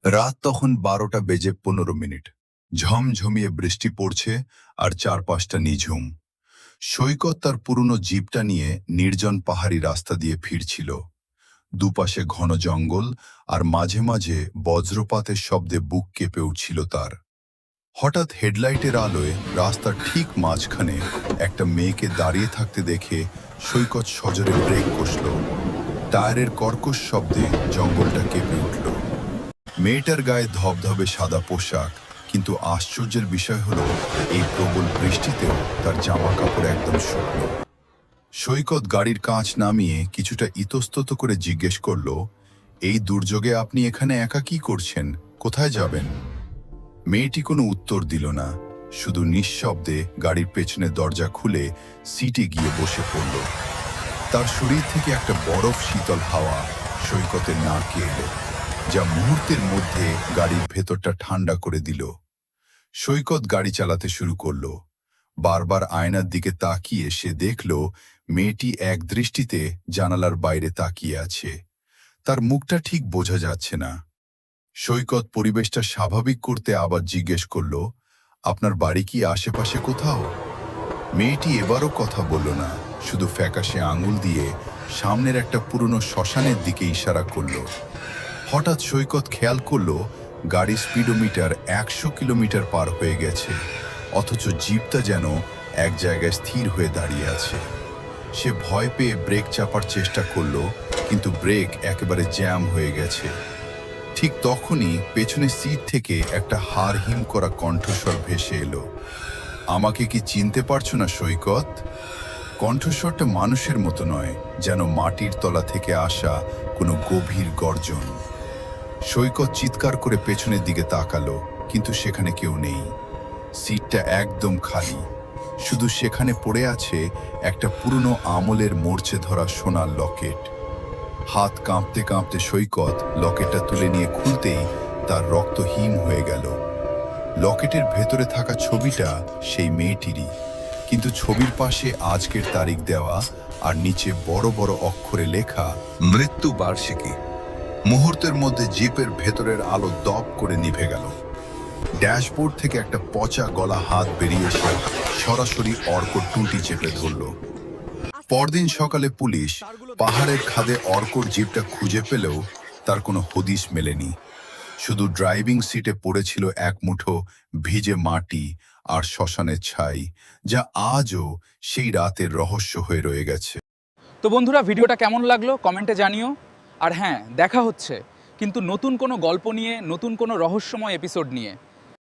রাত তখন 12:15। ঝমঝমিয়ে বৃষ্টি পড়ছে আর চারপাশটা নিঝুম। সৈকত তার পুরনো জিপটা নিয়ে নির্জন পাহাড়ি রাস্তা দিয়ে ফিরছিল। দুপাশে ঘন জঙ্গল আর মাঝে মাঝে বজ্রপাতের শব্দে বুক কেঁপে উঠছিল তার। হঠাৎ হেডলাইটের আলোয় রাস্তার ঠিক মাঝখানে একটা মেয়েকে দাঁড়িয়ে থাকতে দেখে সৈকত সজোরে ব্রেক কষল। টায়ারের কর্কশ শব্দে জঙ্গলটা কেঁপে উঠল। মেয়েটার গায়ে ধবধবে সাদা পোশাক, কিন্তু আশ্চর্যের বিষয় হলো এই প্রবল বৃষ্টিতেও তার জামা কাপড় একদম শুকনো। সৈকত গাড়ির কাঁচ নামিয়ে কিছুটা ইতস্তত করে জিজ্ঞেস করল, এই দুর্যোগে আপনি এখানে একা কি করছেন? কোথায় যাবেন? মেয়েটি কোনো উত্তর দিল না, শুধু নিঃশব্দে গাড়ির পেছনে দরজা খুলে সিটে গিয়ে বসে পড়ল। তার শরীর থেকে একটা বরফ শীতল হাওয়া সৈকতের নাকে এলো, যা মুহূর্তের মধ্যে গাড়ির ভেতরটা ঠান্ডা করে দিল। সৈকত গাড়ি চালাতে শুরু করলো। বারবার আয়নার দিকে তাকিয়ে সে দেখল মেয়েটি এক দৃষ্টিতে জানালার বাইরে তাকিয়ে আছে। তার মুখটা ঠিক বোঝা যাচ্ছে না। সৈকত পরিবেশটা স্বাভাবিক করতে আবার জিজ্ঞেস করল, আপনার বাড়ি কি আশেপাশে কোথাও? মেয়েটি এবারও কথা বলল না, শুধু ফ্যাকাশে আঙুল দিয়ে সামনের একটা পুরনো শ্মশানের দিকে ইশারা করল। হঠাৎ সৈকত খেয়াল করল গাড়ির স্পিডোমিটার 100 কিলোমিটার পার হয়ে গেছে, অথচ জিপটা যেন এক জায়গায় স্থির হয়ে দাঁড়িয়ে আছে। সে ভয় পেয়ে ব্রেক চাপার চেষ্টা করল, কিন্তু ব্রেক একেবারে জ্যাম হয়ে গেছে। ঠিক তখনই পেছনের সিট থেকে একটা হাড়হিম করা কণ্ঠস্বর ভেসে এলো, আমাকে কি চিনতে পারছো না সৈকত? কণ্ঠস্বরটা মানুষের মতো নয়, যেন মাটির তলা থেকে আসা কোনো গভীর গর্জন। সৈকত চিৎকার করে পেছনের দিকে তাকালো, কিন্তু সেখানে কেউ নেই। সিটটা একদম খালি, শুধু সেখানে পড়ে আছে একটা পুরনো আমলের মরচে ধরা সোনার লকেট। হাত কাঁপতে কাঁপতে সৈকত লকেটটা তুলে নিয়ে খুলতেই তার রক্ত হিম হয়ে গেল। লকেটের ভেতরে থাকা ছবিটা সেই মেয়েটিরই, কিন্তু ছবির পাশে আজকের তারিখ দেওয়া আর নিচে বড় বড় অক্ষরে লেখা মৃত্যু বার্ষিকী। মুহূর্তের মধ্যে জিপের ভেতরের আলো দপ করে নিভে গেল। ড্যাশবোর্ড থেকে একটা পচা গলা হাত বেরিয়ে এসে সরাসরি অর্কর টুটি চেপে ধরল। পরদিন সকালে পুলিশ পাহাড়ের খাদে অর্কর জিপটা খুঁজে পেলেও তার কোনো হদিশ মেলেনি। শুধু ড্রাইভিং সিটে পড়েছিল এক মুঠো ভিজে মাটি আর শ্মশানের ছাই, যা আজও সেই রাতের রহস্য হয়ে রয়ে গেছে। তো বন্ধুরা, ভিডিওটা কেমন লাগলো কমেন্টে জানিও। আর হ্যাঁ, দেখা হচ্ছে কিন্তু নতুন কোনো গল্প নিয়ে, নতুন কোনো রহস্যময় এপিসোড নিয়ে।